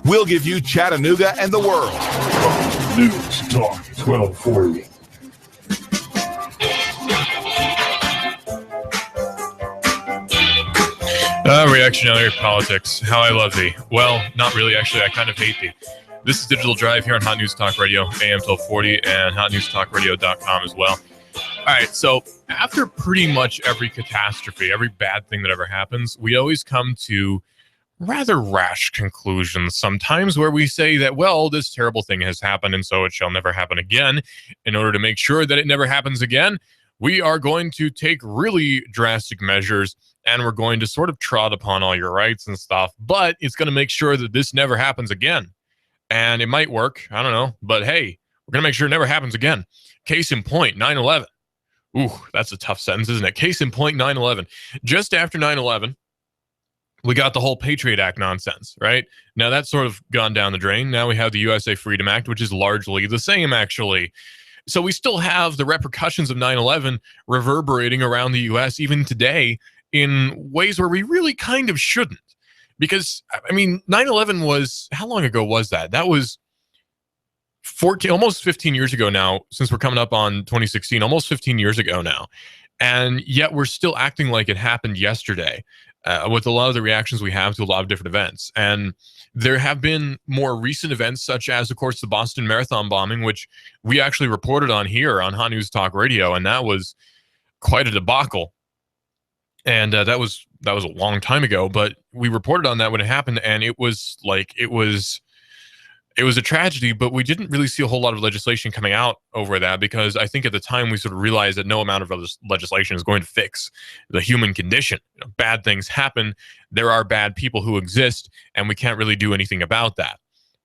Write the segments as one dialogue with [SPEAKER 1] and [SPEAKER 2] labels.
[SPEAKER 1] We'll give you Chattanooga and the world.
[SPEAKER 2] News Talk 1240.
[SPEAKER 3] Reactionary politics. How I love thee. Well, not really. Actually, I kind of hate thee. This is Digital Drive here on Hot News Talk Radio, AM 1240, and hotnewstalkradio.com as well. All right, so after pretty much every catastrophe, every bad thing that ever happens, we always come to rather rash conclusions sometimes where we say that, well, this terrible thing has happened and so it shall never happen again. In order to make sure that it never happens again, we are going to take really drastic measures and we're going to sort of trot upon all your rights and stuff, but it's going to make sure that this never happens again. And it might work, I don't know, but hey, we're going to make sure it never happens again. Case in point, 9/11. Ooh, that's a tough sentence, isn't it? Case in point, 9/11. Just after 9/11, we got the whole Patriot Act nonsense, right? Now that's sort of gone down the drain. Now we have the USA Freedom Act, which is largely the same, actually. So we still have the repercussions of 9/11 reverberating around the U.S. even today in ways where we really kind of shouldn't. Because, I mean, 9/11 was, how long ago was that? That was almost 15 years ago now, since we're coming up on 2016, almost 15 years ago now. And yet we're still acting like it happened yesterday with a lot of the reactions we have to a lot of different events. And there have been more recent events, such as, of course, the Boston Marathon bombing, which we actually reported on here on Hot News Talk Radio. And that was quite a debacle. And that was a long time ago, but we reported on that when it happened, and it was a tragedy, but we didn't really see a whole lot of legislation coming out over that because I think at the time we sort of realized that no amount of legislation is going to fix the human condition. You know, bad things happen. There are bad people who exist, and we can't really do anything about that.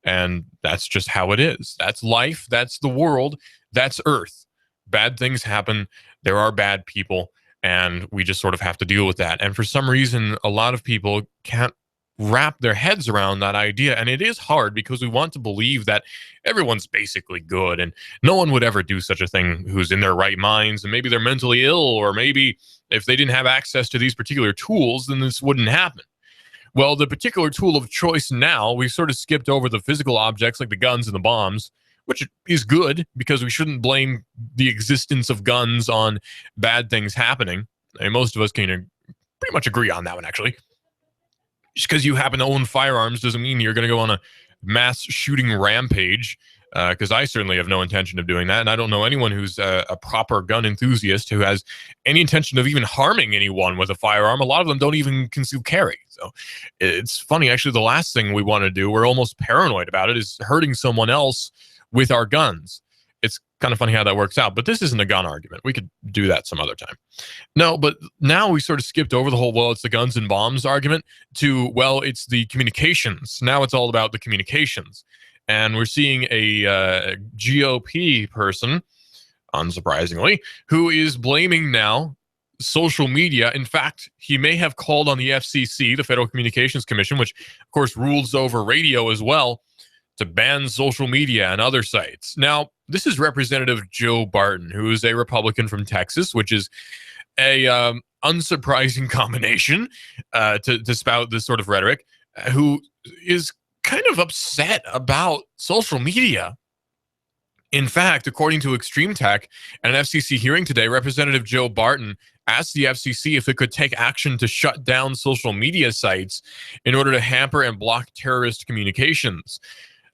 [SPEAKER 3] And that's just how it is. That's life. That's the world. That's Earth. Bad things happen. There are bad people. And we just sort of have to deal with that. And for some reason, a lot of people can't wrap their heads around that idea. And it is hard because we want to believe that everyone's basically good and no one would ever do such a thing who's in their right minds. And maybe they're mentally ill, or maybe if they didn't have access to these particular tools, then this wouldn't happen. Well, the particular tool of choice now, we've sort of skipped over the physical objects like the guns and the bombs, which is good because we shouldn't blame the existence of guns on bad things happening. I mean, most of us can pretty much agree on that one, actually. Just because you happen to own firearms doesn't mean you're going to go on a mass shooting rampage, because I certainly have no intention of doing that. And I don't know anyone who's a proper gun enthusiast who has any intention of even harming anyone with a firearm. A lot of them don't even conceal carry. So it's funny, actually, the last thing we want to do, we're almost paranoid about it, is hurting someone else with our guns. It's kind of funny how that works out, but this isn't a gun argument. We could do that some other time. No, but now we sort of skipped over the whole, well, it's the guns and bombs argument to, well, it's the communications. Now it's all about the communications. And we're seeing a GOP person, unsurprisingly, who is blaming now social media. In fact, he may have called on the FCC, the Federal Communications Commission, which of course rules over radio as well, to ban social media and other sites. Now, this is Representative Joe Barton, who is a Republican from Texas, which is a unsurprising combination to spout this sort of rhetoric, who is kind of upset about social media. In fact, according to Extreme Tech, at an FCC hearing today, Representative Joe Barton asked the FCC if it could take action to shut down social media sites in order to hamper and block terrorist communications.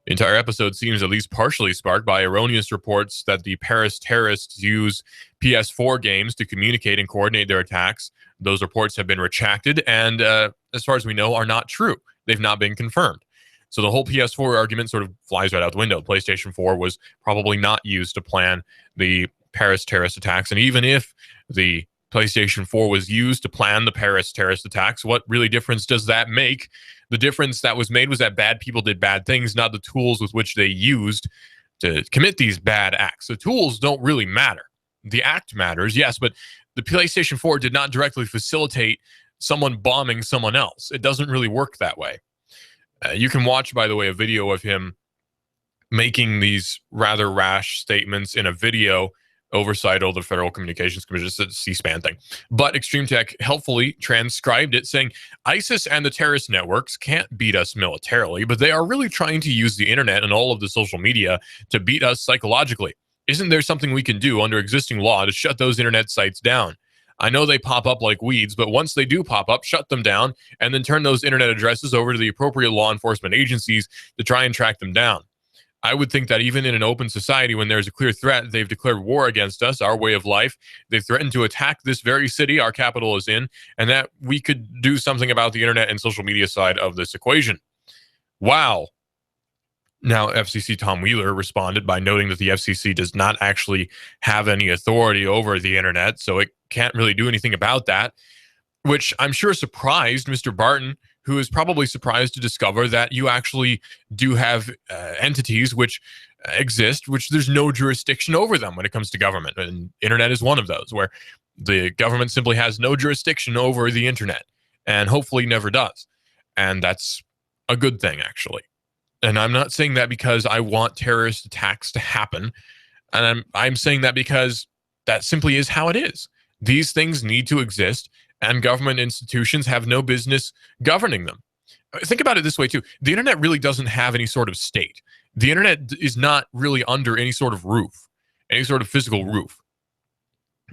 [SPEAKER 3] The entire episode seems at least partially sparked by erroneous reports that the Paris terrorists use PS4 games to communicate and coordinate their attacks. Those reports have been retracted and, as far as we know, are not true. They've not been confirmed. So the whole PS4 argument sort of flies right out the window. PlayStation 4 was probably not used to plan the Paris terrorist attacks. And even if the PlayStation 4 was used to plan the Paris terrorist attacks, what really difference does that make? The difference that was made was that bad people did bad things, not the tools with which they used to commit these bad acts. The tools don't really matter. The act matters, yes, but the PlayStation 4 did not directly facilitate someone bombing someone else. It doesn't really work that way. You can watch, by the way, a video of him making these rather rash statements in a video oversight of the Federal Communications Commission, it's a C-SPAN thing. But Extreme Tech helpfully transcribed it, saying, ISIS and the terrorist networks can't beat us militarily, but they are really trying to use the internet and all of the social media to beat us psychologically. Isn't there something we can do under existing law to shut those internet sites down? I know they pop up like weeds, but once they do pop up, shut them down and then turn those internet addresses over to the appropriate law enforcement agencies to try and track them down. I would think that even in an open society, when there's a clear threat, they've declared war against us, our way of life. They've threatened to attack this very city our capital is in, and that we could do something about the internet and social media side of this equation. Wow. Now, FCC Tom Wheeler responded by noting that the FCC does not actually have any authority over the internet, so it can't really do anything about that, which I'm sure surprised Mr. Barton, who is probably surprised to discover that you actually do have entities which exist, which there's no jurisdiction over them when it comes to government. And internet is one of those, where the government simply has no jurisdiction over the internet, and hopefully never does. And that's a good thing, actually. And I'm not saying that because I want terrorist attacks to happen. And I'm saying that because that simply is how it is. These things need to exist, and government institutions have no business governing them. Think about it this way, too. The internet really doesn't have any sort of state. The internet is not really under any sort of roof, any sort of physical roof.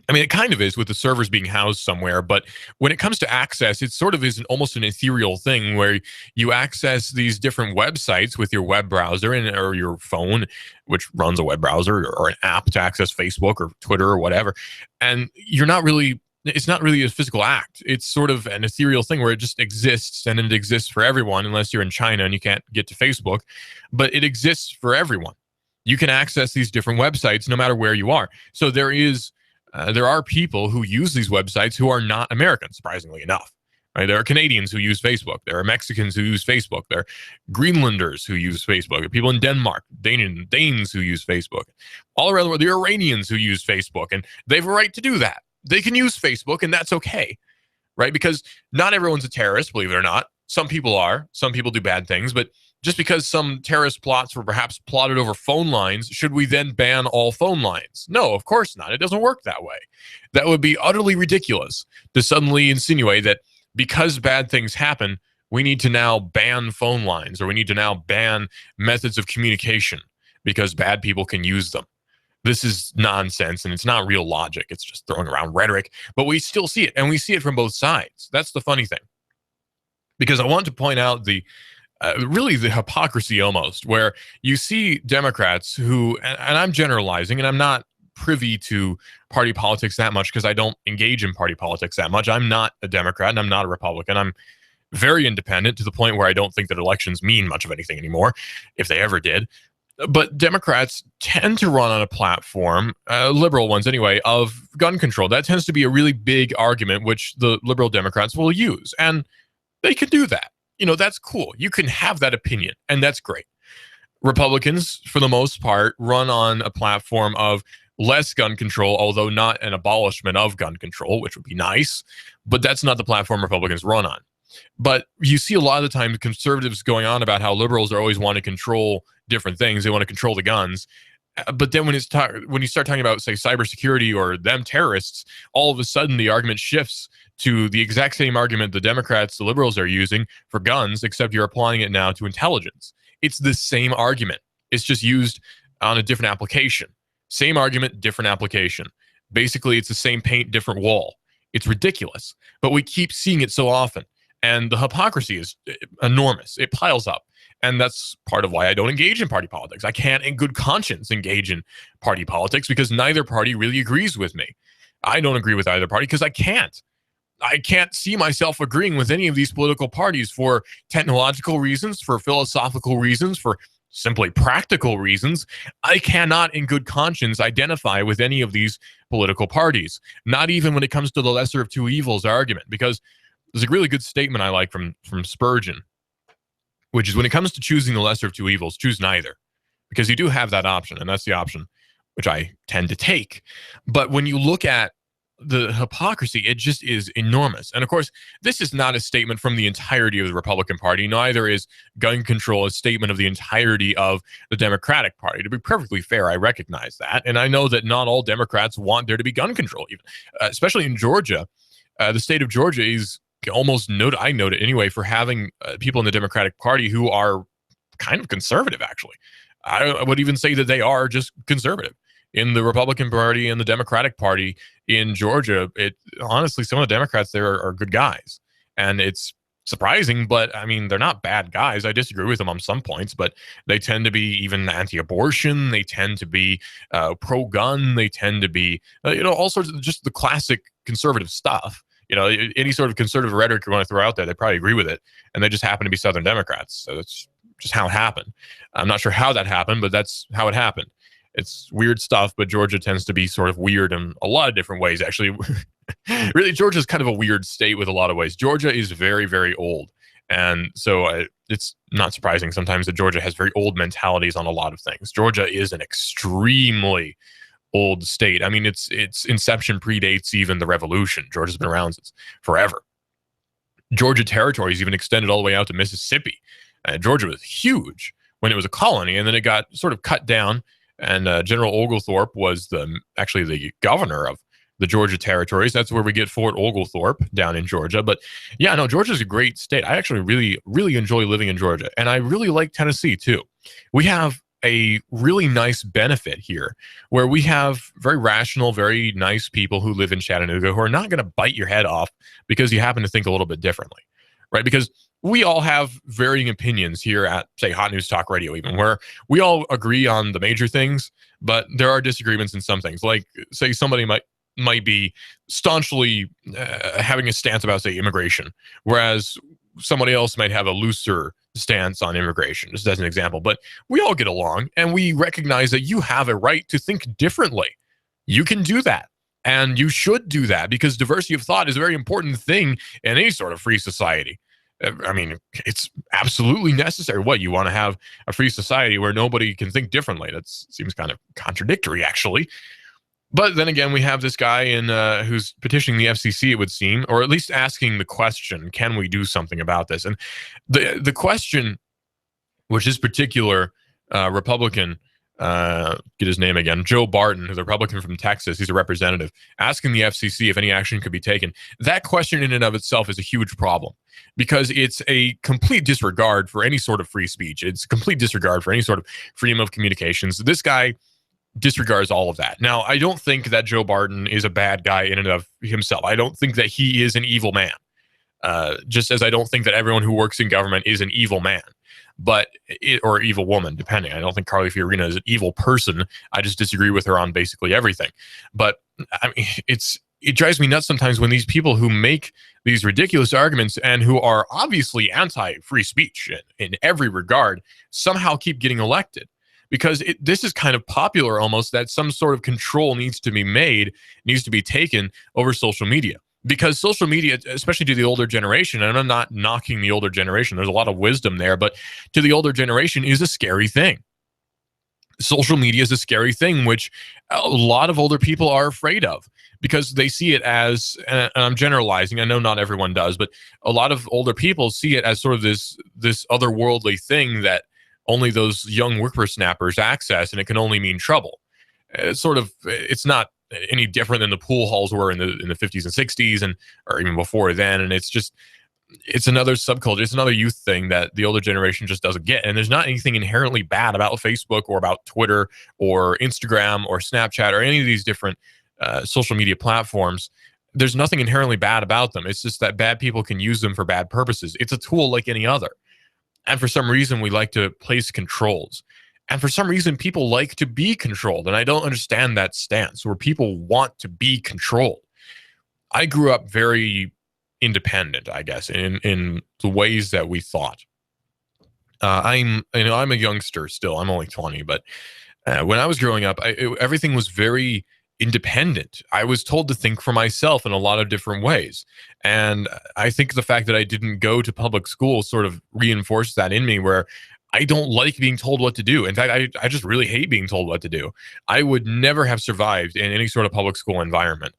[SPEAKER 3] I mean, it kind of is with the servers being housed somewhere, but when it comes to access, it sort of is almost an ethereal thing where you access these different websites with your web browser or your phone, which runs a web browser, or an app to access Facebook or Twitter or whatever. And it's not really a physical act. It's sort of an ethereal thing where it just exists, and it exists for everyone, unless you're in China and you can't get to Facebook, but it exists for everyone. You can access these different websites no matter where you are. So there are people who use these websites who are not American, surprisingly enough. Right? There are Canadians who use Facebook. There are Mexicans who use Facebook. There are Greenlanders who use Facebook. There are people in Denmark, Danes who use Facebook. All around the world, there are Iranians who use Facebook, and they have a right to do that. They can use Facebook, and that's okay, right? Because not everyone's a terrorist, believe it or not. Some people are. Some people do bad things, but just because some terrorist plots were perhaps plotted over phone lines, should we then ban all phone lines? No, of course not. It doesn't work that way. That would be utterly ridiculous to suddenly insinuate that because bad things happen, we need to now ban phone lines, or we need to now ban methods of communication because bad people can use them. This is nonsense, and it's not real logic. It's just throwing around rhetoric, but we still see it, and we see it from both sides. That's the funny thing. Because I want to point out really the hypocrisy almost, where you see Democrats who, and I'm generalizing, and I'm not privy to party politics that much because I don't engage in party politics that much. I'm not a Democrat, and I'm not a Republican. I'm very independent, to the point where I don't think that elections mean much of anything anymore, if they ever did. But Democrats tend to run on a platform, liberal ones anyway, of gun control. That tends to be a really big argument, which the liberal Democrats will use. And they can do that. That's cool. You can have that opinion, and that's great. Republicans, for the most part, run on a platform of less gun control, although not an abolishment of gun control, which would be nice. But that's not the platform Republicans run on. But you see a lot of the time conservatives going on about how liberals are always want to control different things. They want to control the guns. But then when you start talking about, say, cybersecurity or them terrorists, all of a sudden the argument shifts to the exact same argument the Democrats, the liberals are using for guns, except you're applying it now to intelligence. It's the same argument. It's just used on a different application. Same argument, different application. Basically, it's the same paint, different wall. It's ridiculous, but we keep seeing it so often. And the hypocrisy is enormous. It piles up. And that's part of why I don't engage in party politics. I can't, in good conscience, engage in party politics because neither party really agrees with me. I don't agree with either party because I can't. I can't see myself agreeing with any of these political parties for technological reasons, for philosophical reasons, for simply practical reasons. I cannot, in good conscience, identify with any of these political parties, not even when it comes to the lesser of two evils argument, because there's a really good statement I like from Spurgeon, which is when it comes to choosing the lesser of two evils, choose neither, because you do have that option, and that's the option which I tend to take. But when you look at the hypocrisy, it just is enormous. And of course, this is not a statement from the entirety of the Republican Party. Neither is gun control a statement of the entirety of the Democratic Party. To be perfectly fair, I recognize that. And I know that not all Democrats want there to be gun control, even, especially in Georgia. The state of Georgia is almost I note it anyway, for having people in the Democratic Party who are kind of conservative, actually. I would even say that they are just conservative. In the Republican Party and the Democratic Party in Georgia, honestly, some of the Democrats there are good guys. And it's surprising, but I mean, they're not bad guys. I disagree with them on some points, but they tend to be even anti-abortion. They tend to be pro-gun. They tend to be, all sorts of just the classic conservative stuff. Any sort of conservative rhetoric you want to throw out there, they probably agree with it. And they just happen to be Southern Democrats. So that's just how it happened. I'm not sure how that happened, but that's how it happened. It's weird stuff, but Georgia tends to be sort of weird in a lot of different ways, actually. Really, Georgia's kind of a weird state with a lot of ways. Georgia is very, very old. And so it's not surprising sometimes that Georgia has very old mentalities on a lot of things. Georgia is an extremely old state. I mean, its inception predates even the Revolution. Georgia's been around since forever. Georgia territory is even extended all the way out to Mississippi. Georgia was huge when it was a colony, and then it got sort of cut down. And General Oglethorpe was actually the governor of the Georgia territories. That's where we get Fort Oglethorpe down in Georgia. But yeah, no, Georgia's a great state. I actually really, really enjoy living in Georgia. And I really like Tennessee too. We have a really nice benefit here where we have very rational, very nice people who live in Chattanooga who are not going to bite your head off because you happen to think a little bit differently, right? Because we all have varying opinions here at, say, Hot News Talk Radio, even, where we all agree on the major things, but there are disagreements in some things. Like, say, somebody might be staunchly having a stance about, say, immigration, whereas somebody else might have a looser stance on immigration, just as an example. But we all get along, and we recognize that you have a right to think differently. You can do that. And you should do that, because diversity of thought is a very important thing in any sort of free society. I mean, it's absolutely necessary. What, you want to have a free society where nobody can think differently? That seems kind of contradictory, actually. But then again, we have this guy who's petitioning the FCC, it would seem, or at least asking the question, can we do something about this? And the question, which this particular Republican, get his name again, Joe Barton, who's a Republican from Texas, he's a representative, asking the FCC if any action could be taken. That question in and of itself is a huge problem, because it's a complete disregard for any sort of free speech. It's a complete disregard for any sort of freedom of communications. This guy disregards all of that. Now, I don't think that Joe Barton is a bad guy in and of himself. I don't think that he is an evil man. Just as I don't think that everyone who works in government is an evil man, or evil woman, depending. I don't think Carly Fiorina is an evil person. I just disagree with her on basically everything. But I mean, it drives me nuts sometimes when these people who make these ridiculous arguments and who are obviously anti-free speech in every regard somehow keep getting elected. Because this is kind of popular almost, that some sort of control needs to be taken over social media. Because social media, especially to the older generation, and I'm not knocking the older generation, there's a lot of wisdom there, but to the older generation is a scary thing. Social media is a scary thing, which a lot of older people are afraid of, because they see it as, and I'm generalizing, I know not everyone does, but a lot of older people see it as sort of this otherworldly thing that only those young whippersnappers access, and it can only mean trouble. It's not any different than the pool halls were in the 50s and 60s, or even before then. And it's another subculture. It's another youth thing that the older generation just doesn't get. And there's not anything inherently bad about Facebook or about Twitter or Instagram or Snapchat or any of these different social media platforms. There's nothing inherently bad about them. It's just that bad people can use them for bad purposes. It's a tool like any other. And for some reason, we like to place controls. And for some reason, people like to be controlled. And I don't understand that stance where people want to be controlled. I grew up very independent, I guess, in the ways that we thought. I'm a youngster still. I'm only 20. But when I was growing up, everything was very independent. I was told to think for myself in a lot of different ways. And I think the fact that I didn't go to public school sort of reinforced that in me, where I don't like being told what to do. In fact, I just really hate being told what to do. I would never have survived in any sort of public school environment.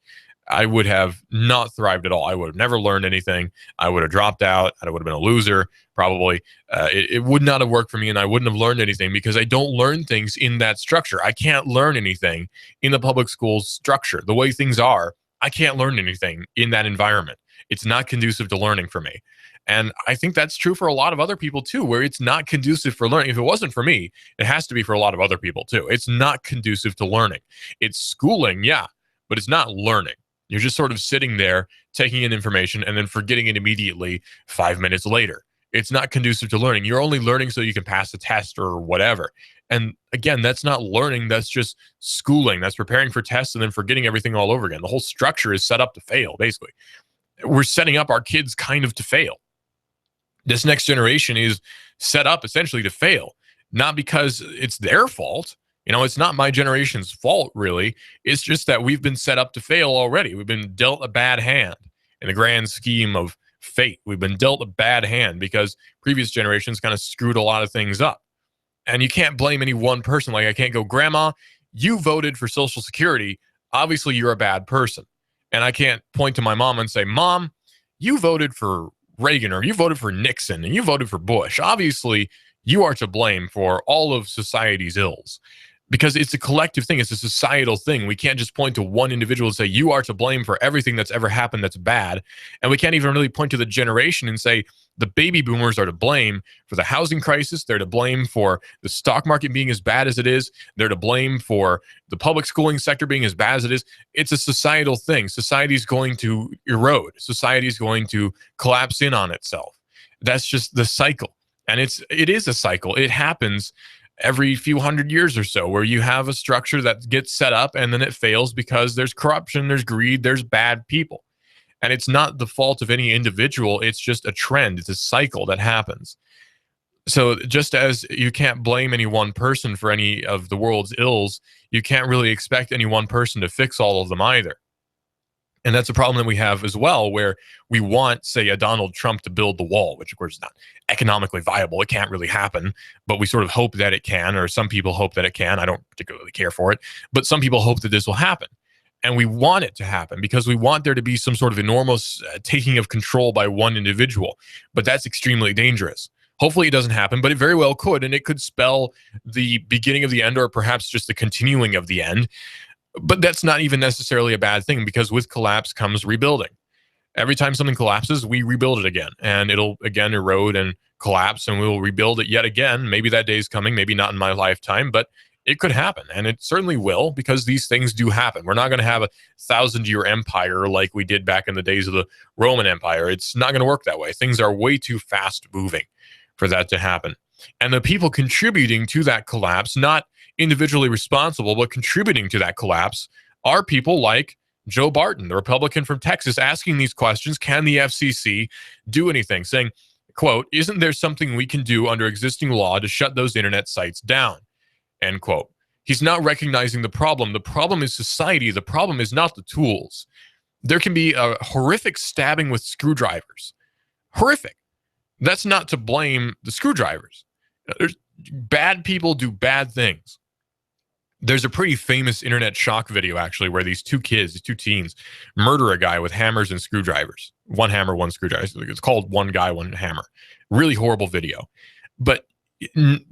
[SPEAKER 3] I would have not thrived at all. I would have never learned anything. I would have dropped out. I would have been a loser, probably. It would not have worked for me, and I wouldn't have learned anything because I don't learn things in that structure. I can't learn anything in the public schools structure. The way things are, I can't learn anything in that environment. It's not conducive to learning for me. And I think that's true for a lot of other people too, where it's not conducive for learning. If it wasn't for me, it has to be for a lot of other people too. It's not conducive to learning. It's schooling, yeah, but it's not learning. You're just sort of sitting there taking in information and then forgetting it immediately 5 minutes later. It's not conducive to learning. You're only learning so you can pass a test or whatever. And again, that's not learning. That's just schooling. That's preparing for tests and then forgetting everything all over again. The whole structure is set up to fail, basically. We're setting up our kids kind of to fail. This next generation is set up essentially to fail, not because it's their fault. It's not my generation's fault, really. It's just that we've been set up to fail already. We've been dealt a bad hand in the grand scheme of fate. We've been dealt a bad hand because previous generations kind of screwed a lot of things up. And you can't blame any one person. Like, I can't go, Grandma, you voted for Social Security. Obviously, you're a bad person. And I can't point to my mom and say, Mom, you voted for Reagan, or you voted for Nixon, and you voted for Bush. Obviously, you are to blame for all of society's ills. Because it's a collective thing. It's a societal thing. We can't just point to one individual and say, you are to blame for everything that's ever happened that's bad. And we can't even really point to the generation and say, the baby boomers are to blame for the housing crisis. They're to blame for the stock market being as bad as it is. They're to blame for the public schooling sector being as bad as it is. It's a societal thing. Society's going to erode. Society's going to collapse in on itself. That's just the cycle. And it is a cycle. It happens every few hundred years or so, where you have a structure that gets set up and then it fails because there's corruption, there's greed, there's bad people. And it's not the fault of any individual. It's just a trend. It's a cycle that happens. So just as you can't blame any one person for any of the world's ills, you can't really expect any one person to fix all of them either. And that's a problem that we have as well, where we want, say, a Donald Trump to build the wall, which of course is not economically viable. It can't really happen, but we sort of hope that it can, or some people hope that it can. I don't particularly care for it, but some people hope that this will happen. And we want it to happen because we want there to be some sort of enormous taking of control by one individual. But that's extremely dangerous. Hopefully it doesn't happen, but it very well could. And it could spell the beginning of the end, or perhaps just the continuing of the end. But that's not even necessarily a bad thing, because with collapse comes rebuilding. Every time something collapses, we rebuild it again, and it'll again erode and collapse, and we'll rebuild it yet again. Maybe that day's coming, maybe not in my lifetime, but it could happen, and it certainly will, because these things do happen. We're not going to have a 1,000-year empire like we did back in the days of the Roman Empire. It's not going to work that way. Things are way too fast moving for that to happen. And the people contributing to that collapse, not individually responsible, but contributing to that collapse, are people like Joe Barton, the Republican from Texas, asking these questions. Can the FCC do anything? Saying, quote, isn't there something we can do under existing law to shut those internet sites down? End quote. He's not recognizing the problem. The problem is society. The problem is not the tools. There can be a horrific stabbing with screwdrivers. Horrific. That's not to blame the screwdrivers. Bad people do bad things. There's a pretty famous internet shock video, actually, where these two teens, murder a guy with hammers and screwdrivers. One hammer, one screwdriver. It's called One Guy, One Hammer. Really horrible video. But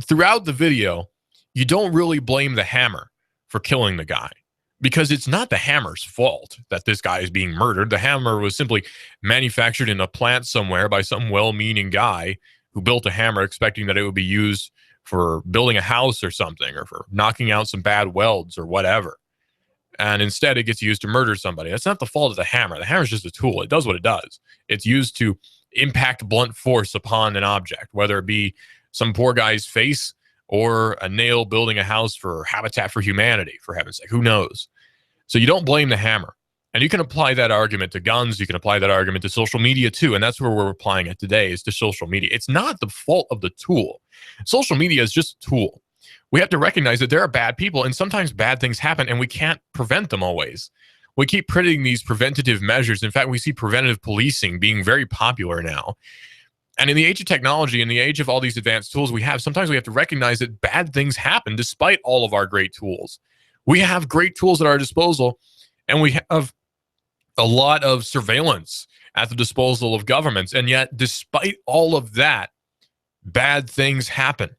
[SPEAKER 3] throughout the video, you don't really blame the hammer for killing the guy, because it's not the hammer's fault that this guy is being murdered. The hammer was simply manufactured in a plant somewhere by some well-meaning guy who built a hammer expecting that it would be used for building a house or something, or for knocking out some bad welds or whatever. And instead it gets used to murder somebody. That's not the fault of the hammer. The hammer is just a tool. It does what it does. It's used to impact blunt force upon an object, whether it be some poor guy's face or a nail building a house for Habitat for Humanity, for heaven's sake. Who knows? So you don't blame the hammer. And you can apply that argument to guns. You can apply that argument to social media too. And that's where we're applying it today, is to social media. It's not the fault of the tool. Social media is just a tool. We have to recognize that there are bad people, and sometimes bad things happen, and we can't prevent them always. We keep putting these preventative measures. In fact, we see preventative policing being very popular now. And in the age of technology, in the age of all these advanced tools we have, sometimes we have to recognize that bad things happen despite all of our great tools. We have great tools at our disposal, and we have a lot of surveillance at the disposal of governments. And yet, despite all of that, bad things happen.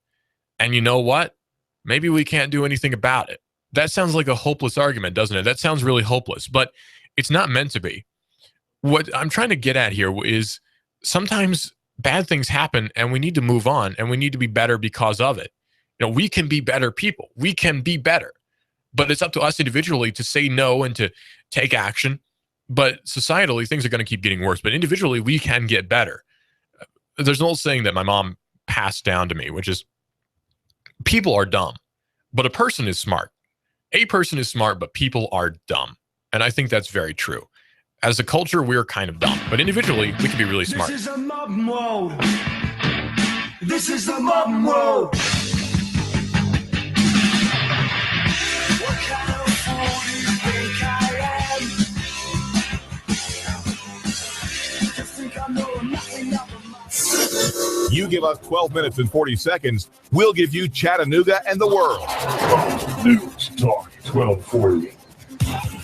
[SPEAKER 3] And you know what? Maybe we can't do anything about it. That sounds like a hopeless argument, doesn't it? That sounds really hopeless, but it's not meant to be. What I'm trying to get at here is sometimes bad things happen and we need to move on and we need to be better because of it. We can be better people. We can be better. But it's up to us individually to say no and to take action. But societally, things are going to keep getting worse. But individually, we can get better. There's an old saying that my mom passed down to me, which is, people are dumb, but a person is smart. A person is smart, but people are dumb. And I think that's very true. As a culture, we're kind of dumb. But individually, we can be really smart.
[SPEAKER 4] This is a modern world. This is the modern world. What kind of fool do you think I am? You think I know nothing of
[SPEAKER 1] You give us 12 minutes and 40 seconds, we'll give you Chattanooga and the world.
[SPEAKER 2] News Talk 1240.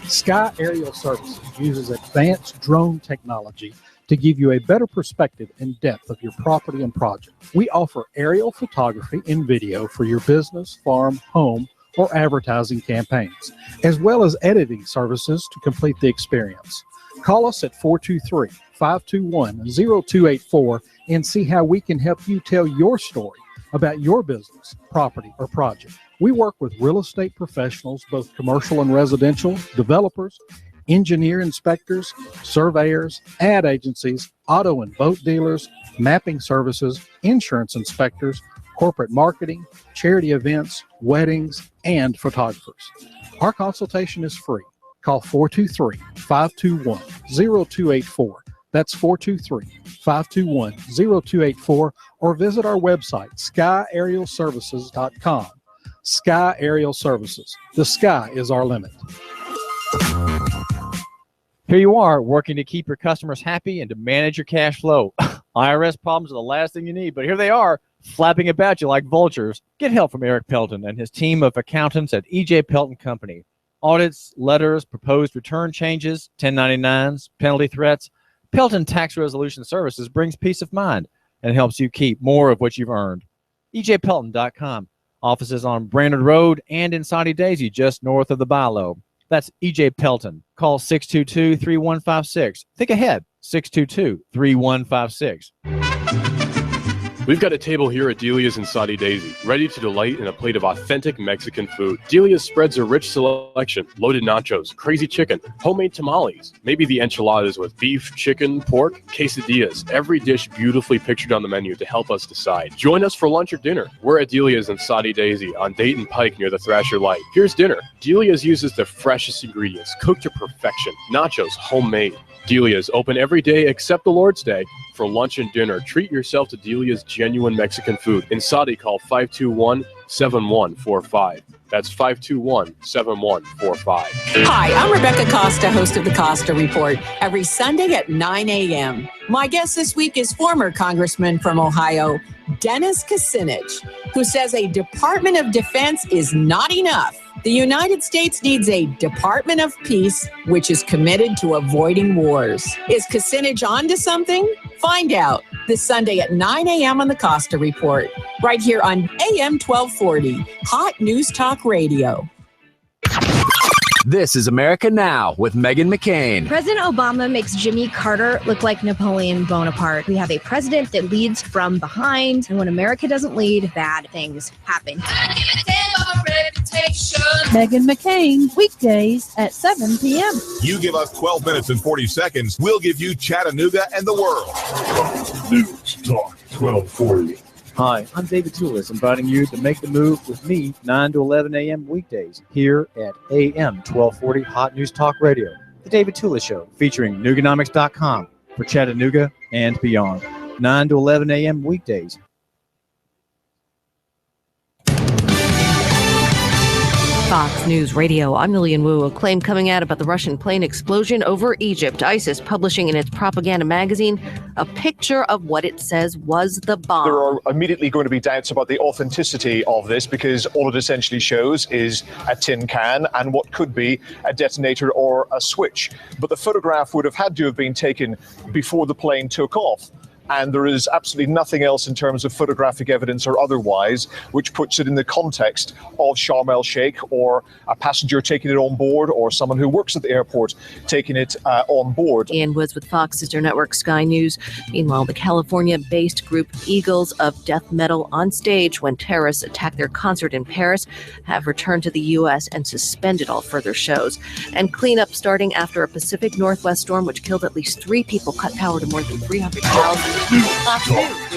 [SPEAKER 5] Sky Aerial Services uses advanced drone technology to give you a better perspective and depth of your property and project. We offer aerial photography and video for your business, farm, home, or advertising campaigns, as well as editing services to complete the experience. Call us at 423-521-0284 and see how we can help you tell your story about your business, property, or project. We work with real estate professionals, both commercial and residential, developers, engineer inspectors, surveyors, ad agencies, auto and boat dealers, mapping services, insurance inspectors, corporate marketing, charity events, weddings, and photographers. Our consultation is free. Call 423-521-0284. That's 423-521-0284, or visit our website, skyaerialservices.com. Sky Aerial Services. The sky is our limit.
[SPEAKER 6] Here you are, working to keep your customers happy and to manage your cash flow. IRS problems are the last thing you need, but here they are, flapping about you like vultures. Get help from Eric Pelton and his team of accountants at E.J. Pelton Company. Audits, letters, proposed return changes, 1099s, penalty threats. Pelton Tax Resolution Services brings peace of mind and helps you keep more of what you've earned. EJPelton.com. Offices on Brainerd Road and in Soddy Daisy, just north of the Bilo. That's E.J. Pelton. Call 622-3156. Think ahead, 622-3156.
[SPEAKER 7] We've got a table here at Delia's in Soddy Daisy, ready to delight in a plate of authentic Mexican food. Delia's spreads a rich selection, loaded nachos, crazy chicken, homemade tamales, maybe the enchiladas with beef, chicken, pork, quesadillas. Every dish beautifully pictured on the menu to help us decide. Join us for lunch or dinner. We're at Delia's in Soddy Daisy on Dayton Pike near the Thrasher Light. Here's dinner. Delia's uses the freshest ingredients, cooked to perfection. Nachos, homemade. Delia's open every day except the Lord's Day. For lunch and dinner, treat yourself to Delia's genuine Mexican food. In Soddy, call 521-7145. That's 521-7145.
[SPEAKER 8] Hi, I'm Rebecca Costa, host of the Costa Report, every Sunday at 9 a.m. My guest this week is former Congressman from Ohio, Dennis Kucinich, who says a Department of Defense is not enough. The United States needs a Department of Peace, which is committed to avoiding wars. Is Kucinich onto something? Find out this Sunday at 9 a.m. on the Costa Report, right here on AM 1240, Hot News Talk Radio.
[SPEAKER 9] This is America Now with Meghan McCain.
[SPEAKER 10] President Obama makes Jimmy Carter look like Napoleon Bonaparte. We have a president that leads from behind, and when America doesn't lead, bad things happen.
[SPEAKER 11] Meghan McCain, weekdays at 7 p.m.
[SPEAKER 1] You give us 12 minutes and 40 seconds, we'll give you Chattanooga and the world.
[SPEAKER 2] News Talk 1240.
[SPEAKER 6] Hi, I'm David Tulis, inviting you to make the move with me 9 to 11 a.m. weekdays here at AM 1240 Hot News Talk Radio. The David Tulis Show, featuring Nooganomics.com for Chattanooga and beyond. 9 to 11 a.m. weekdays.
[SPEAKER 12] Fox News Radio, I'm Lillian Wu. A claim coming out about the Russian plane explosion over Egypt. ISIS publishing in its propaganda magazine a picture of what it says was the bomb.
[SPEAKER 13] There are immediately going to be doubts about the authenticity of this because all it essentially shows is a tin can and what could be a detonator or a switch. But the photograph would have had to have been taken before the plane took off. And there is absolutely nothing else in terms of photographic evidence or otherwise which puts it in the context of Sharm el-Sheikh or a passenger taking it on board or someone who works at the airport taking it on board.
[SPEAKER 12] Ian Woods with Fox Sister Network Sky News. Meanwhile, the California-based group Eagles of Death Metal on stage when terrorists attacked their concert in Paris have returned to the U.S. and suspended all further shows. And cleanup starting after a Pacific Northwest storm which killed at least 3 people, cut power to more than 300,000.
[SPEAKER 2] Fox News Talk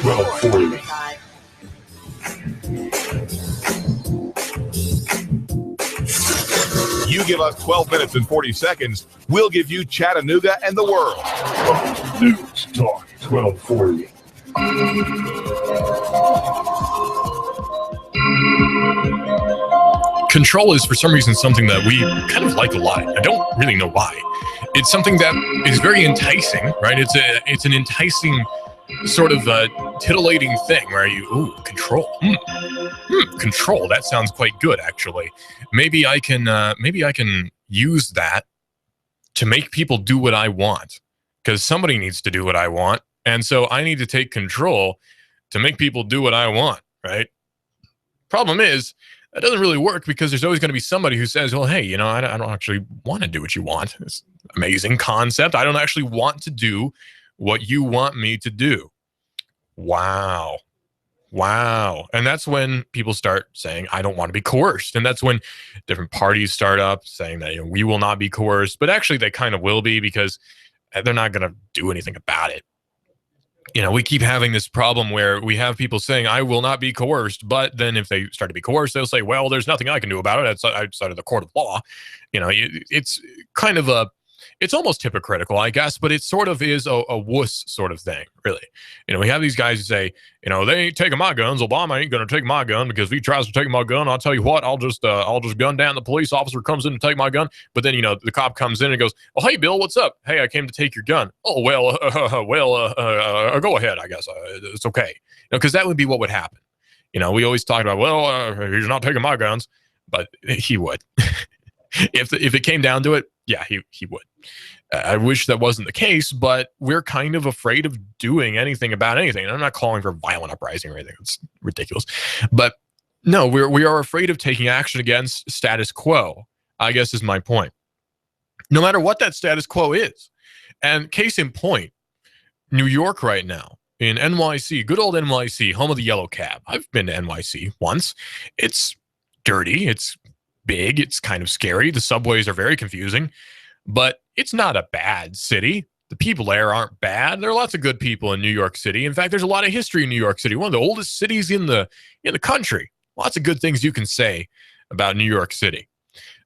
[SPEAKER 2] 1240.
[SPEAKER 1] You give us 12 minutes and 40 seconds, we'll give you Chattanooga and the world.
[SPEAKER 2] Fox News Talk 1240.
[SPEAKER 3] Control is, for some reason, something that we kind of like a lot. I don't really know why. It's something that is very enticing, right? It's an enticing sort of titillating thing where you, control. Control. That sounds quite good, actually. Maybe I can use that to make people do what I want, because somebody needs to do what I want, and so I need to take control to make people do what I want, right? Problem is, that doesn't really work because there's always going to be somebody who says, well, hey, I don't actually want to do what you want. It's an amazing concept. I don't actually want to do what you want me to do. Wow. And that's when people start saying, I don't want to be coerced. And that's when different parties start up saying that we will not be coerced. But actually, they kind of will be because they're not going to do anything about it. We keep having this problem where we have people saying, I will not be coerced. But then if they start to be coerced, they'll say, well, there's nothing I can do about it. That's outside of the court of law. It's kind of it's almost hypocritical, I guess, but it sort of is a wuss sort of thing, really. We have these guys who say, they ain't taking my guns. Obama ain't going to take my gun because if he tries to take my gun, I'll tell you what, I'll just gun down. The police officer comes in to take my gun. But then, the cop comes in and goes, oh, hey, Bill, what's up? Hey, I came to take your gun. Oh, well, go ahead, I guess. It's okay. Because that would be what would happen. We always talk about, well, he's not taking my guns, but he would. If it came down to it, yeah, he would. I wish that wasn't the case, but we're kind of afraid of doing anything about anything. And I'm not calling for violent uprising or anything. It's ridiculous. But no, we are afraid of taking action against status quo, I guess is my point. No matter what that status quo is. And case in point, New York right now, in NYC, good old NYC, home of the yellow cab. I've been to NYC once. It's dirty. It's big. It's kind of scary. The subways are very confusing, but it's not a bad city. The people there aren't bad. There are lots of good people in New York City. In fact, there's a lot of history in New York City. One of the oldest cities in the country. Lots of good things you can say about New York City.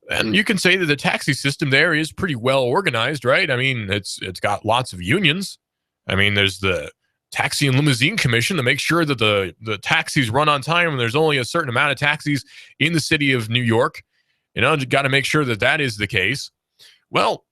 [SPEAKER 3] And you can say that the taxi system there is pretty well organized, right? I mean, it's got lots of unions. I mean, there's the Taxi and Limousine Commission to make sure that the taxis run on time, and there's only a certain amount of taxis in the city of New York. You got to make sure that that is the case. Well,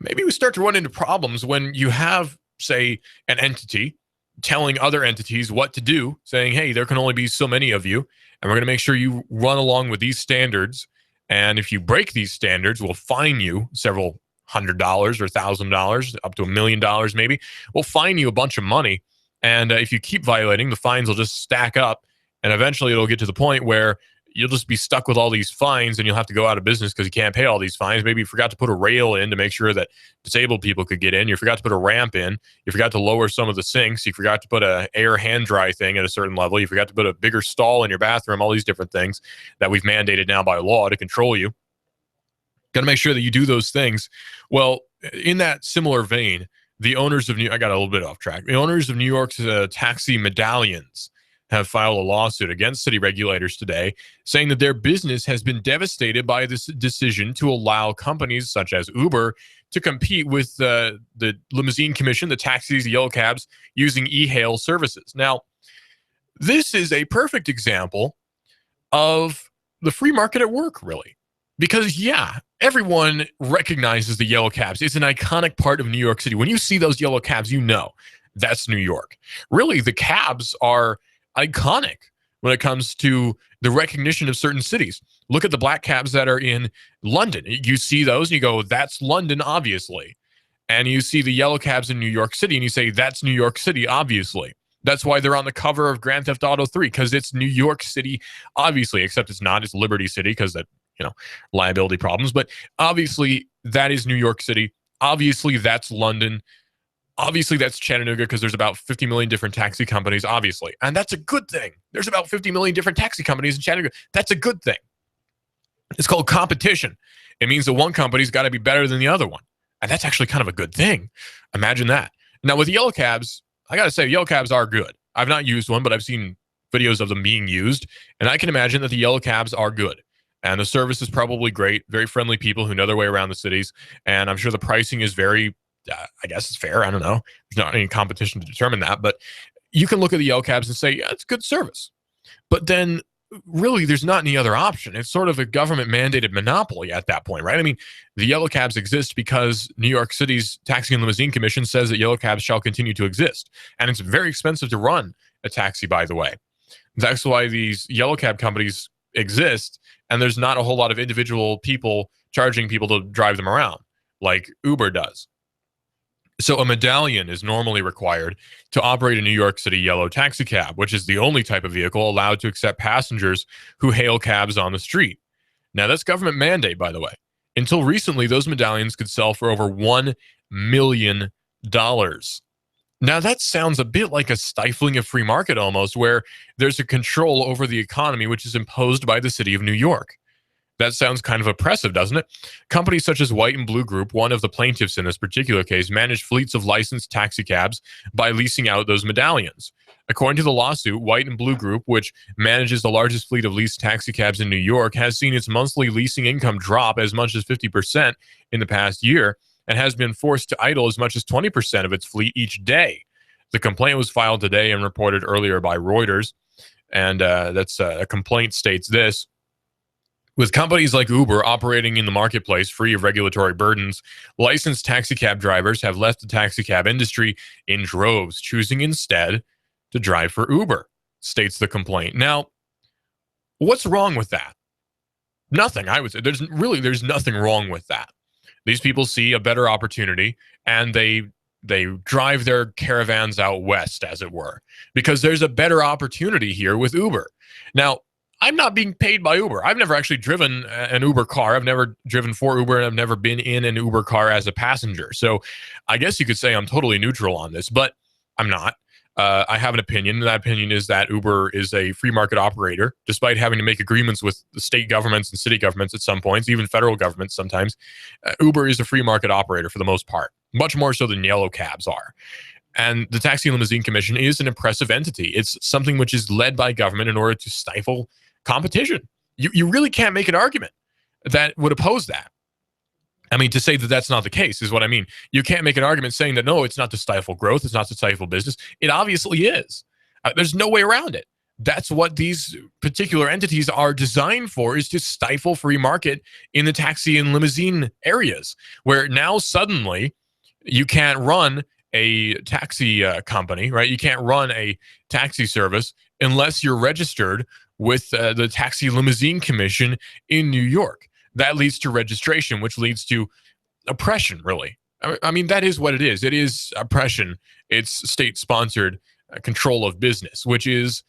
[SPEAKER 3] maybe we start to run into problems when you have, say, an entity telling other entities what to do, saying, hey, there can only be so many of you, and we're going to make sure you run along with these standards. And if you break these standards, we'll fine you several $100 or $1,000, up to $1 million maybe. We'll fine you a bunch of money. And if you keep violating, the fines will just stack up. And eventually it'll get to the point where you'll just be stuck with all these fines and you'll have to go out of business because you can't pay all these fines. Maybe you forgot to put a rail in to make sure that disabled people could get in. You forgot to put a ramp in. You forgot to lower some of the sinks. You forgot to put a air hand dry thing at a certain level. You forgot to put a bigger stall in your bathroom, all these different things that we've mandated now by law to control you. Got to make sure that you do those things. Well, in that similar vein, the owners of I got a little bit off track. The owners of New York's taxi medallions have filed a lawsuit against city regulators today, saying that their business has been devastated by this decision to allow companies such as Uber to compete with the Limousine Commission, the taxis, the yellow cabs, using e-hail services. Now, this is a perfect example of the free market at work, really. Because, yeah, everyone recognizes the yellow cabs. It's an iconic part of New York City. When you see those yellow cabs, you know that's New York. Really, the cabs are iconic when it comes to the recognition of certain cities. Look at the black cabs that are in London. You see those and you go, that's London, obviously. And you see the yellow cabs in New York City and you say, that's New York City, obviously. That's why they're on the cover of Grand Theft Auto 3, because it's New York City, obviously, except it's not. It's Liberty City because that, liability problems. But obviously, that is New York City. Obviously, that's London. Obviously, that's Chattanooga because there's about 50 million different taxi companies, obviously. And that's a good thing. There's about 50 million different taxi companies in Chattanooga. That's a good thing. It's called competition. It means that one company's got to be better than the other one. And that's actually kind of a good thing. Imagine that. Now, with yellow cabs, I got to say, yellow cabs are good. I've not used one, but I've seen videos of them being used. And I can imagine that the yellow cabs are good. And the service is probably great. Very friendly people who know their way around the cities. And I'm sure the pricing is very, I guess it's fair. I don't know. There's not any competition to determine that. But you can look at the yellow cabs and say, yeah, it's good service. But then really, there's not any other option. It's sort of a government-mandated monopoly at that point, right? I mean, the yellow cabs exist because New York City's Taxi and Limousine Commission says that yellow cabs shall continue to exist. And it's very expensive to run a taxi, by the way. That's why these yellow cab companies exist, and there's not a whole lot of individual people charging people to drive them around like Uber does. So a medallion is normally required to operate a New York City yellow taxi cab, which is the only type of vehicle allowed to accept passengers who hail cabs on the street. Now, that's government mandate, by the way. Until recently, those medallions could sell for over $1 million. Now, that sounds a bit like a stifling of free market almost, where there's a control over the economy which is imposed by the city of New York. That sounds kind of oppressive, doesn't it? Companies such as White and Blue Group, one of the plaintiffs in this particular case, manage fleets of licensed taxi cabs by leasing out those medallions. According to the lawsuit, White and Blue Group, which manages the largest fleet of leased taxi cabs in New York, has seen its monthly leasing income drop as much as 50% in the past year and has been forced to idle as much as 20% of its fleet each day. The complaint was filed today and reported earlier by Reuters, and a complaint states this. With companies like Uber operating in the marketplace free of regulatory burdens, licensed taxicab drivers have left the taxicab industry in droves, choosing instead to drive for Uber, states the complaint. Now, what's wrong with that? Nothing, I would say. There's nothing wrong with that. These people see a better opportunity, and they drive their caravans out west, as it were, because there's a better opportunity here with Uber. Now, I'm not being paid by Uber. I've never actually driven an Uber car. I've never driven for Uber, and I've never been in an Uber car as a passenger. So I guess you could say I'm totally neutral on this, but I'm not. I have an opinion, and that opinion is that Uber is a free market operator, despite having to make agreements with the state governments and city governments at some points, even federal governments sometimes. Uber is a free market operator for the most part, much more so than yellow cabs are. And the Taxi and Limousine Commission is an impressive entity. It's something which is led by government in order to stifle competition. You really can't make an argument that would oppose that. I mean, to say that that's not the case is what I mean. You can't make an argument saying that, no, it's not to stifle growth, it's not to stifle business. It obviously is. There's no way around it. That's what these particular entities are designed for, is to stifle free market in the taxi and limousine areas, where now suddenly you can't run a taxi company, right? You can't run a taxi service unless you're registered with the Taxi Limousine Commission in New York. That leads to registration, which leads to oppression, really. I mean, that is what it is. It is oppression. It's state-sponsored control of business, which is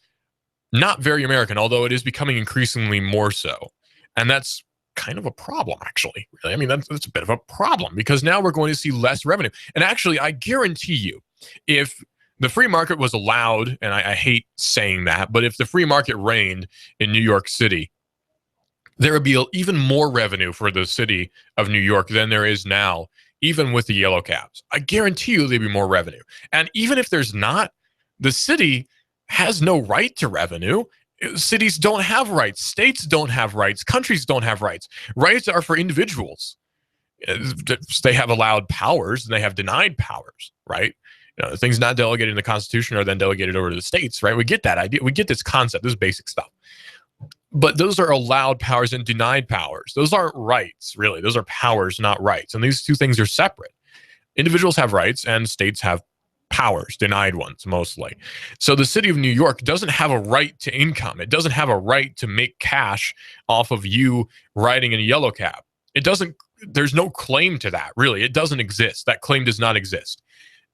[SPEAKER 3] not very American, although it is becoming increasingly more so. And that's kind of a problem, actually. Really. I mean, that's a bit of a problem, because now we're going to see less revenue. And actually, I guarantee you, if the free market was allowed, and I hate saying that, but if the free market reigned in New York City, there would be even more revenue for the city of New York than there is now, even with the yellow cabs. I guarantee you there'd be more revenue. And even if there's not, the city has no right to revenue. Cities don't have rights. States don't have rights. Countries don't have rights. Rights are for individuals. They have allowed powers and they have denied powers, right? Things not delegated in the Constitution are then delegated over to the states, right? We get that idea. We get this concept. This is basic stuff. But those are allowed powers and denied powers. Those aren't rights, really. Those are powers, not rights. And these two things are separate. Individuals have rights and states have powers, denied ones mostly. So the city of New York doesn't have a right to income. It doesn't have a right to make cash off of you riding in a yellow cab. It doesn't, there's no claim to that, really. It doesn't exist. That claim does not exist.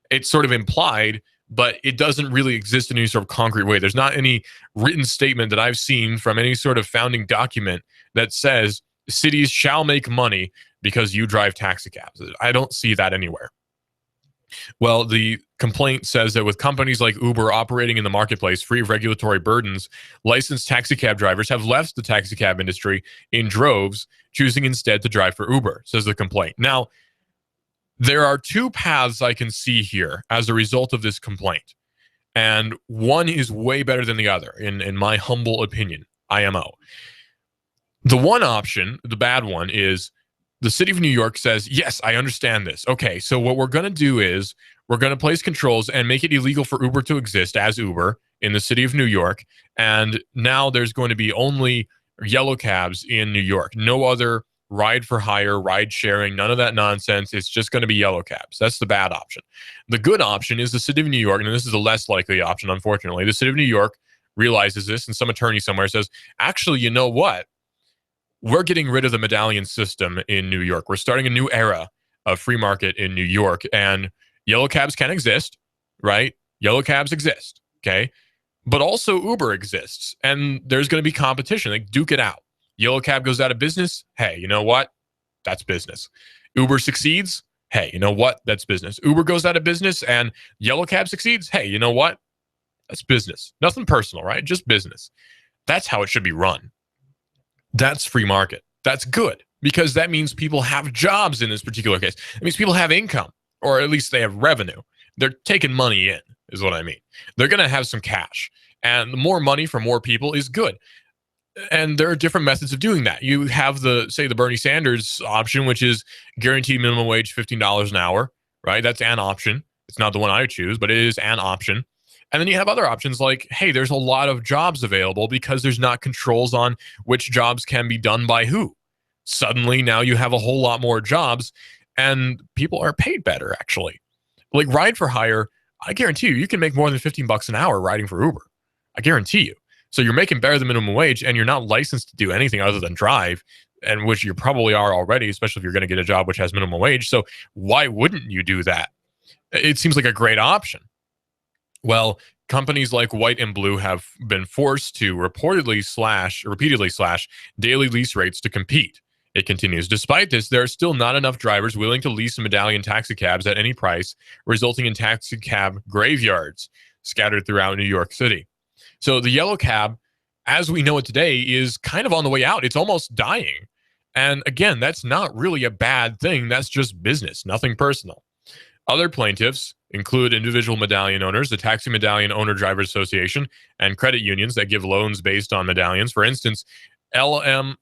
[SPEAKER 3] It's sort of implied, but it doesn't really exist in any sort of concrete way. There's not any written statement that I've seen from any sort of founding document that says cities shall make money because you drive taxi cabs. I don't see that anywhere. Well, the complaint says that with companies like Uber operating in the marketplace free of regulatory burdens, licensed taxi cab drivers have left the taxi cab industry in droves, choosing instead to drive for Uber, says the complaint. Now, there are two paths I can see here as a result of this complaint, and one is way better than the other, in my humble opinion, IMO. The one option, the bad one, is the city of New York says, yes, I understand this. Okay, so what we're going to do is we're going to place controls and make it illegal for Uber to exist as Uber in the city of New York. And now there's going to be only yellow cabs in New York. No other ride for hire, ride sharing, none of that nonsense. It's just going to be yellow cabs. That's the bad option. The good option is the city of New York, and this is the less likely option, unfortunately. The city of New York realizes this, and some attorney somewhere says, actually, you know what? We're getting rid of the medallion system in New York. We're starting a new era of free market in New York, and yellow cabs can exist, right? Yellow cabs exist, okay? But also Uber exists, and there's going to be competition. Like, duke it out. Yellow cab goes out of business. Hey, you know what? That's business. Uber succeeds. Hey, you know what? That's business. Uber goes out of business and yellow cab succeeds. Hey, you know what? That's business. Nothing personal, right? Just business. That's how it should be run. That's free market. That's good, because that means people have jobs in this particular case. It means people have income, or at least they have revenue. They're taking money in, is what I mean. They're going to have some cash, and the more money for more people is good. And there are different methods of doing that. You have the Bernie Sanders option, which is guaranteed minimum wage, $15 an hour, right? That's an option. It's not the one I choose, but it is an option. And then you have other options like, hey, there's a lot of jobs available because there's not controls on which jobs can be done by who. Suddenly, now you have a whole lot more jobs, and people are paid better, actually. Like ride for hire, I guarantee you can make more than $15 an hour riding for Uber. I guarantee you. So you're making better than minimum wage, and you're not licensed to do anything other than drive, and which you probably are already, especially if you're going to get a job which has minimum wage. So why wouldn't you do that? It seems like a great option. Well, companies like White and Blue have been forced to repeatedly slash daily lease rates to compete. It continues. Despite this, there are still not enough drivers willing to lease medallion taxi cabs at any price, resulting in taxi cab graveyards scattered throughout New York City. So the yellow cab, as we know it today, is kind of on the way out. It's almost dying. And again, that's not really a bad thing. That's just business, nothing personal. Other plaintiffs include individual medallion owners, the Taxi Medallion Owner Drivers Association, and credit unions that give loans based on medallions. For instance, LOMTO,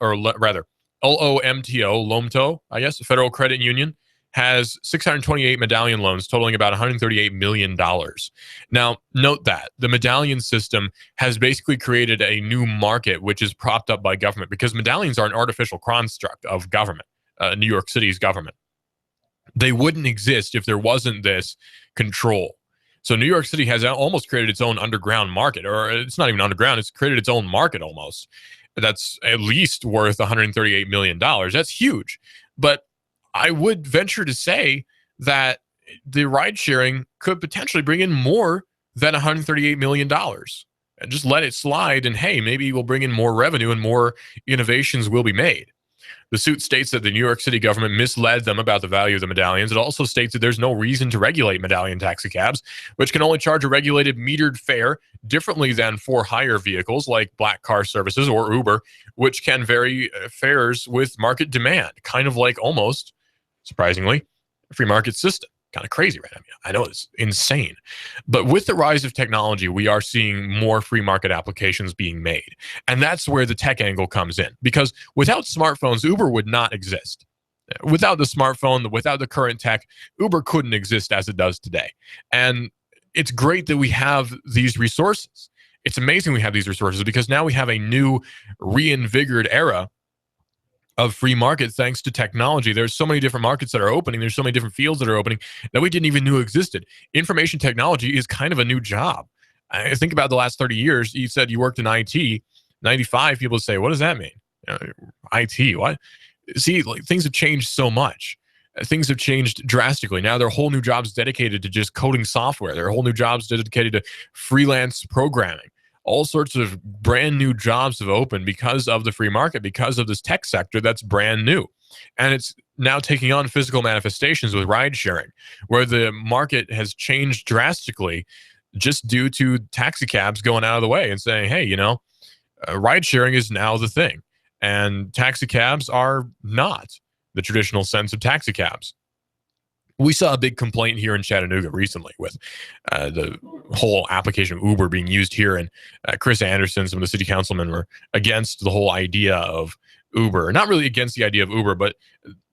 [SPEAKER 3] I guess, Federal Credit Union, has 628 medallion loans totaling about $138 million. Now, note that the medallion system has basically created a new market which is propped up by government, because medallions are an artificial construct of government, New York City's government. They wouldn't exist if there wasn't this control. So New York City has almost created its own underground market, or it's not even underground, it's created its own market almost. That's at least worth $138 million. That's huge. But I would venture to say that the ride sharing could potentially bring in more than $138 million. And just let it slide, and hey, maybe we'll bring in more revenue and more innovations will be made. The suit states that the New York City government misled them about the value of the medallions. It also states that there's no reason to regulate medallion taxi cabs, which can only charge a regulated metered fare differently than for hire vehicles like black car services or Uber, which can vary fares with market demand, kind of like almost, surprisingly, a free market system. Kind of crazy, right? I know it's insane. But with the rise of technology, we are seeing more free market applications being made. And that's where the tech angle comes in. Because without smartphones, Uber would not exist. Without the smartphone, without the current tech, Uber couldn't exist as it does today. And it's great that we have these resources. It's amazing we have these resources because now we have a new reinvigorated era of free market thanks to technology. There's so many different markets that are opening. There's so many different fields that are opening that we didn't even know existed. Information technology is kind of a new job. I think about the last 30 years. You said you worked in IT. 95 people say, what does that mean? IT, what? See, like, things have changed so much. Things have changed drastically. Now there are whole new jobs dedicated to just coding software. There are whole new jobs dedicated to freelance programming. All sorts of brand new jobs have opened because of the free market, because of this tech sector that's brand new. And it's now taking on physical manifestations with ride sharing, where the market has changed drastically just due to taxi cabs going out of the way and saying, hey, ride sharing is now the thing. And taxi cabs are not the traditional sense of taxi cabs. We saw a big complaint here in Chattanooga recently with the whole application of Uber being used here. And Chris Anderson, some of the city councilmen, were against the whole idea of Uber. Not really against the idea of Uber, but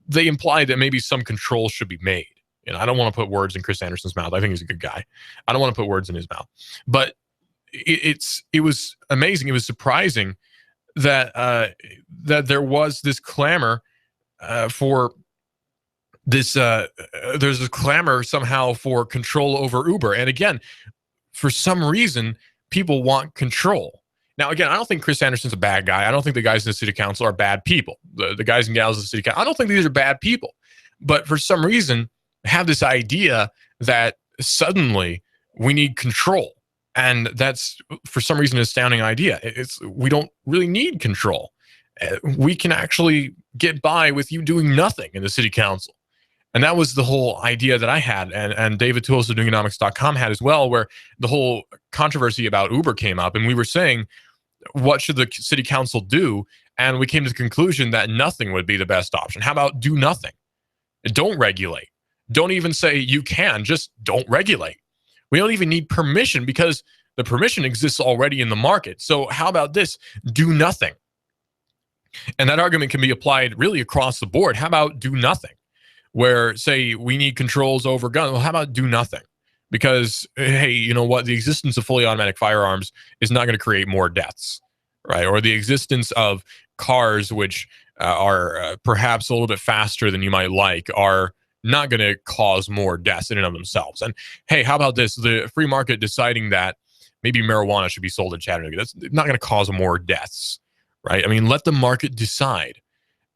[SPEAKER 3] they implied that maybe some control should be made. I don't want to put words in Chris Anderson's mouth. I think he's a good guy. I don't want to put words in his mouth. But it was amazing. It was surprising that that there was this clamor for this. There's a clamor somehow for control over Uber. And again, for some reason, people want control. Now, again, I don't think Chris Anderson's a bad guy. I don't think the guys in the city council are bad people. The guys and gals in the city council, I don't think these are bad people. But for some reason, have this idea that suddenly we need control. And that's, for some reason, an astounding idea. We don't really need control. We can actually get by with you doing nothing in the city council. And that was the whole idea that I had, and David Tulis of Nooganomics.com had as well, where the whole controversy about Uber came up, and we were saying, what should the city council do? And we came to the conclusion that nothing would be the best option. How about do nothing? Don't regulate. Don't even say you can, just don't regulate. We don't even need permission because the permission exists already in the market. So how about this? Do nothing. And that argument can be applied really across the board. How about do nothing? Where, say, we need controls over guns. Well, how about do nothing? Because, hey, you know what? The existence of fully automatic firearms is not going to create more deaths, right? Or the existence of cars, which are perhaps a little bit faster than you might like, are not going to cause more deaths in and of themselves. And, hey, how about this? The free market deciding that maybe marijuana should be sold in Chattanooga. That's not going to cause more deaths, right? I mean, let the market decide.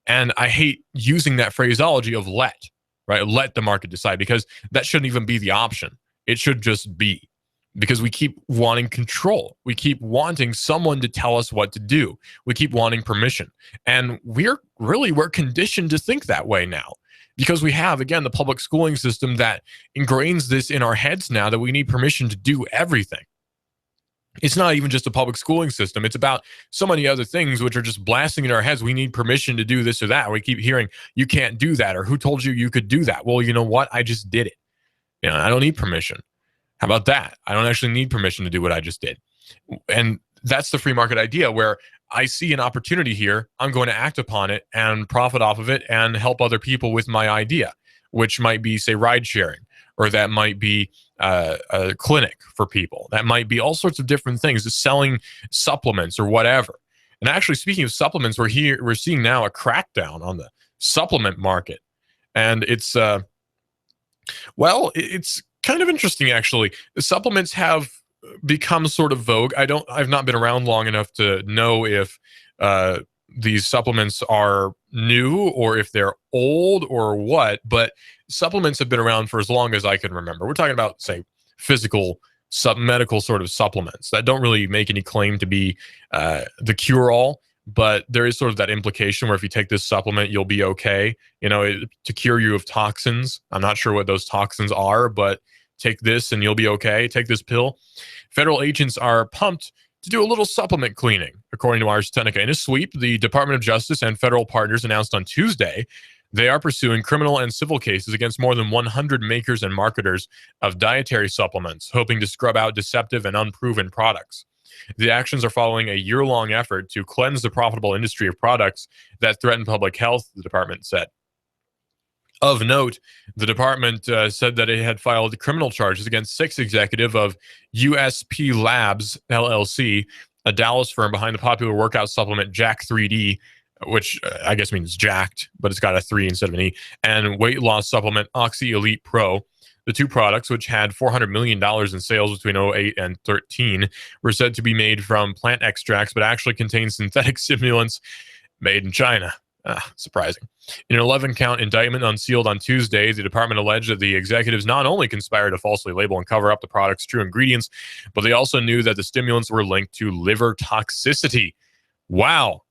[SPEAKER 3] And I hate using that phraseology of let, right? Let the market decide, because that shouldn't even be the option. It should just be, because we keep wanting control. We keep wanting someone to tell us what to do. We keep wanting permission. And we're conditioned to think that way now, because we have, again, the public schooling system that ingrains this in our heads now that we need permission to do everything. It's not even just a public schooling system. It's about so many other things which are just blasting in our heads. We need permission to do this or that. We keep hearing, you can't do that, or who told you you could do that? Well, you know what? I just did it. I don't need permission. How about that? I don't actually need permission to do what I just did. And that's the free market idea, where I see an opportunity here. I'm going to act upon it and profit off of it and help other people with my idea, which might be, say, ride sharing, or that might be a clinic for people. That might be all sorts of different things, just selling supplements or whatever. And actually, speaking of supplements, we're seeing now a crackdown on the supplement market. And it's kind of interesting, actually. The supplements have become sort of vogue. I've not been around long enough to know if these supplements are new or if they're old or what, but supplements have been around for as long as I can remember. We're talking about, say, physical medical sort of supplements that don't really make any claim to be the cure-all, but there is sort of that implication where if you take this supplement, you'll be okay, to cure you of toxins. I'm not sure what those toxins are, but take this and you'll be okay. Take this pill. Federal agents are pumped to do a little supplement cleaning, according to Ars Technica. In a sweep, the Department of Justice and federal partners announced on Tuesday they are pursuing criminal and civil cases against more than 100 makers and marketers of dietary supplements, hoping to scrub out deceptive and unproven products. The actions are following a year-long effort to cleanse the profitable industry of products that threaten public health, the department said. Of note, the department said that it had filed criminal charges against 6 executives of USP Labs, LLC, a Dallas firm behind the popular workout supplement Jack 3D, which I guess means jacked, but it's got a 3 instead of an E, and weight loss supplement Oxy Elite Pro. The 2 products, which had $400 million in sales between 2008 and 2013, were said to be made from plant extracts, but actually contain synthetic stimulants made in China. Surprising. In an 11-count indictment unsealed on Tuesday, the department alleged that the executives not only conspired to falsely label and cover up the product's true ingredients, but they also knew that the stimulants were linked to liver toxicity. Wow.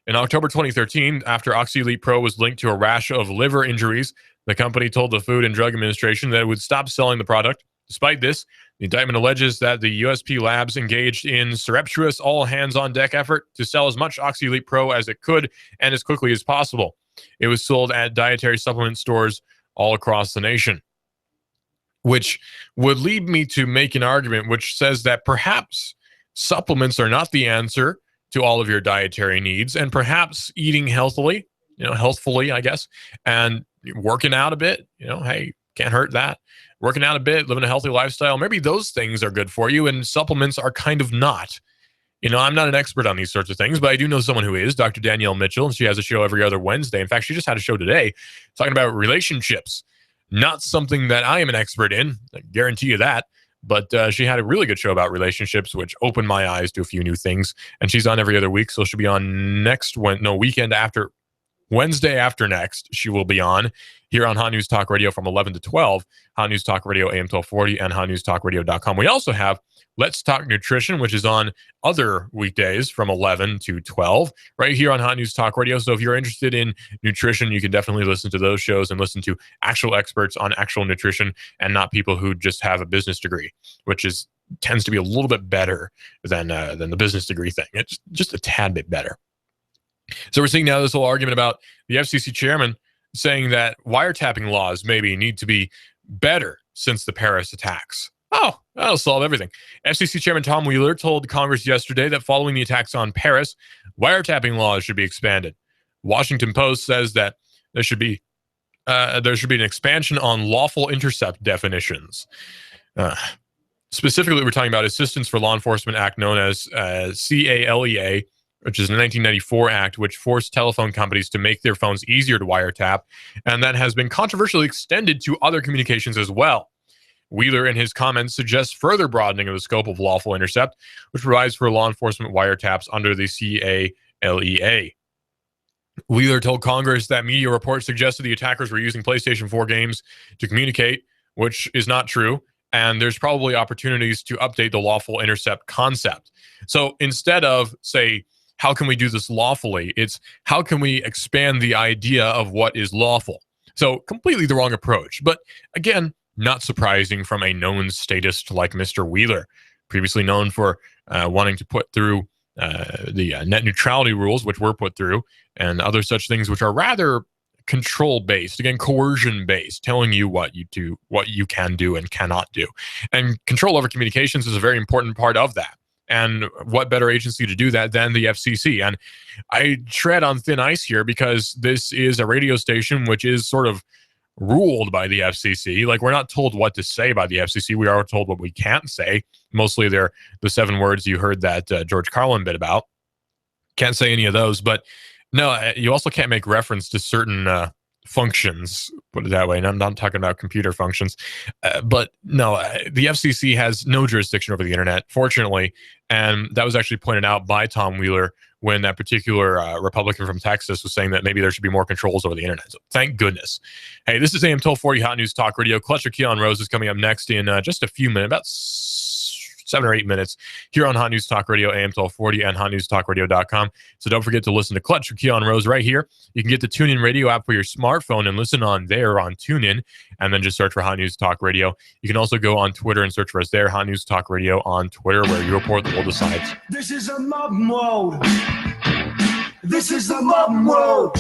[SPEAKER 3] In October 2013, after Oxy Elite Pro was linked to a rash of liver injuries, the company told the Food and Drug Administration that it would stop selling the product. Despite this, the indictment alleges that the USP Labs engaged in surreptitious all-hands-on-deck effort to sell as much Oxy Elite Pro as it could and as quickly as possible. It was sold at dietary supplement stores all across the nation, which would lead me to make an argument which says that perhaps supplements are not the answer to all of your dietary needs, and perhaps eating healthfully, healthfully, I guess, and working out a bit, hey, can't hurt that. Working out a bit, living a healthy lifestyle, maybe those things are good for you, and supplements are kind of not. I'm not an expert on these sorts of things, but I do know someone who is, Dr. Danielle Mitchell, and she has a show every other Wednesday. In fact, she just had a show today talking about relationships. Not something that I am an expert in, I guarantee you that, but she had a really good show about relationships, which opened my eyes to a few new things, and she's on every other week, so she'll be on weekend after, Wednesday after next, she will be on here on Hot News Talk Radio from 11 to 12, Hot News Talk Radio AM 1240, and hotnewstalkradio.com. We also have Let's Talk Nutrition, which is on other weekdays from 11 to 12, right here on Hot News Talk Radio. So if you're interested in nutrition, you can definitely listen to those shows and listen to actual experts on actual nutrition and not people who just have a business degree, which tends to be a little bit better than the business degree thing. It's just a tad bit better. So we're seeing now this whole argument about the FCC chairman saying that wiretapping laws maybe need to be better since the Paris attacks. Oh, that'll solve everything. FCC Chairman Tom Wheeler told Congress yesterday that following the attacks on Paris, wiretapping laws should be expanded. Washington Post says that there should be an expansion on lawful intercept definitions. Specifically, we're talking about Assistance for Law Enforcement Act known as CALEA, which is a 1994 act which forced telephone companies to make their phones easier to wiretap, and that has been controversially extended to other communications as well. Wheeler, in his comments, suggests further broadening of the scope of lawful intercept, which provides for law enforcement wiretaps under the CALEA. Wheeler told Congress that media reports suggested the attackers were using PlayStation 4 games to communicate, which is not true, and there's probably opportunities to update the lawful intercept concept. So instead of, say, how can we do this lawfully? It's how can we expand the idea of what is lawful? So completely the wrong approach. But again, not surprising from a known statist like Mr. Wheeler, previously known for wanting to put through the net neutrality rules, which were put through, and other such things which are rather control-based, again, coercion-based, telling you what you can do and cannot do. And control over communications is a very important part of that. And what better agency to do that than the FCC? And I tread on thin ice here because this is a radio station which is sort of ruled by the FCC. Like, we're not told what to say by the FCC. We are told what we can't say. Mostly they're the 7 words you heard that George Carlin bit about. Can't say any of those. But no, you also can't make reference to certain functions, put it that way. And I'm not talking about computer functions. But no, the FCC has no jurisdiction over the internet, fortunately. And that was actually pointed out by Tom Wheeler when that particular Republican from Texas was saying that maybe there should be more controls over the internet. So thank goodness. Hey, this is AM 1240 Hot News Talk Radio. Clutch of Keon Rose is coming up next in just a few minutes, about 7 or 8 minutes here on Hot News Talk Radio, AM 1240 and hotnewstalkradio.com. So don't forget to listen to Clutch with Keon Rose right here. You can get the TuneIn Radio app for your smartphone and listen on there on TuneIn, and then just search for Hot News Talk Radio. You can also go on Twitter and search for us there, Hot News Talk Radio on Twitter, where you report the world decides.
[SPEAKER 4] This is a mob mode. This is the mob mode.